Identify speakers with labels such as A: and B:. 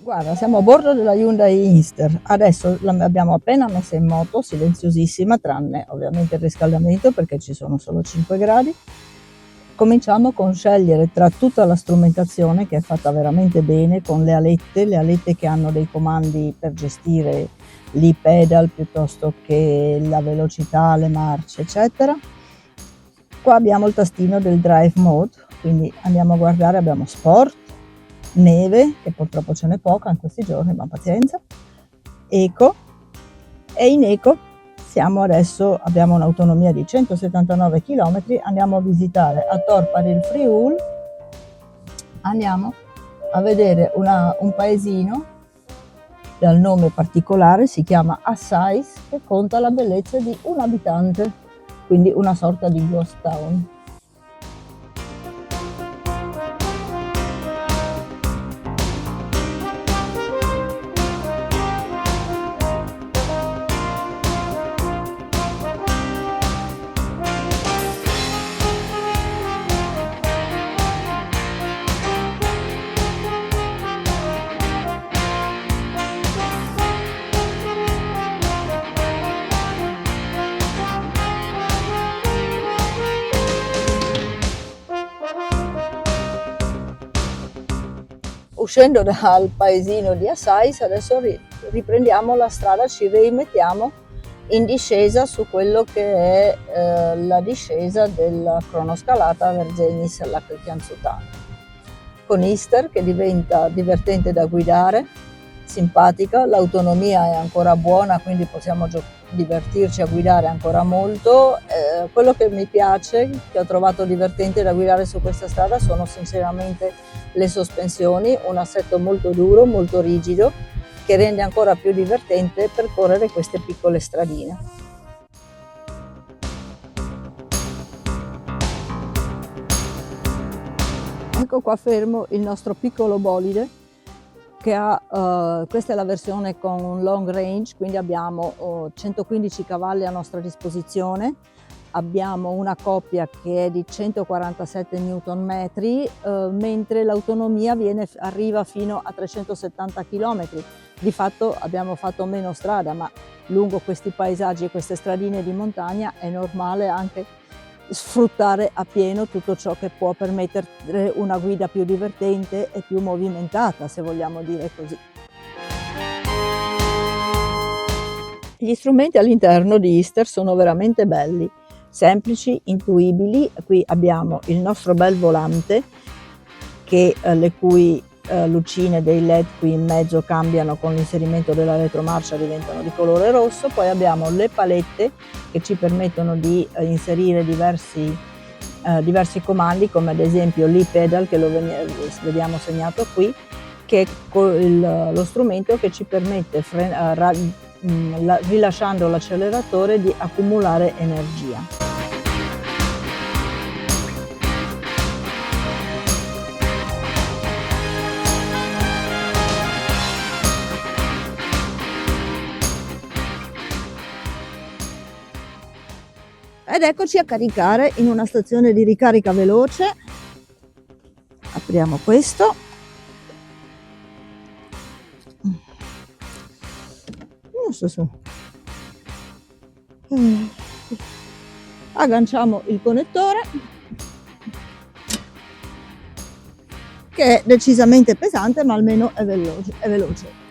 A: Guarda, siamo a bordo della Hyundai Ister. Adesso l'abbiamo appena messa in moto, silenziosissima, tranne ovviamente il riscaldamento perché ci sono solo 5 gradi. Cominciamo con scegliere tra tutta la strumentazione che è fatta veramente bene, con le alette che hanno dei comandi per gestire l'e-pedal piuttosto che la velocità, le marce, eccetera. Qua abbiamo il tastino del drive mode, quindi andiamo a guardare, abbiamo sport, neve, che purtroppo ce n'è poca in questi giorni, ma pazienza, eco, e in eco abbiamo un'autonomia di 179 km, andiamo a visitare a Torparil Friul, andiamo a vedere un paesino dal nome particolare, si chiama Assais, che conta la bellezza di un abitante, quindi una sorta di ghost town. Uscendo dal paesino di Assais, adesso riprendiamo la strada, ci rimettiamo in discesa su quello che è la discesa della cronoscalata Verzenis alla Chianzutana, con Ister che diventa divertente da guidare, simpatica, l'autonomia è ancora buona, quindi possiamo divertirci a guidare ancora molto. Quello che mi piace, che ho trovato divertente da guidare su questa strada, sono sinceramente le sospensioni, un assetto molto duro, molto rigido, che rende ancora più divertente percorrere queste piccole stradine. Ecco qua fermo il nostro piccolo bolide, che ha, questa è la versione con long range, quindi abbiamo 115 cavalli a nostra disposizione, abbiamo una coppia che è di 147 Nm, mentre l'autonomia arriva fino a 370 km. Di fatto abbiamo fatto meno strada, ma lungo questi paesaggi e queste stradine di montagna è normale anche sfruttare a pieno tutto ciò che può permettere una guida più divertente e più movimentata, se vogliamo dire così. Gli strumenti all'interno di Ister sono veramente belli, semplici, intuibili. Qui abbiamo il nostro bel volante, le cui lucine dei LED qui in mezzo cambiano con l'inserimento della retromarcia, diventano di colore rosso. Poi abbiamo le palette che ci permettono di inserire diversi comandi, come ad esempio l'e-pedal, che lo vediamo segnato qui, che è lo strumento che ci permette, rilasciando l'acceleratore, di accumulare energia. Ed eccoci a caricare in una stazione di ricarica veloce. Apriamo questo. Agganciamo il connettore, che è decisamente pesante, ma almeno è veloce.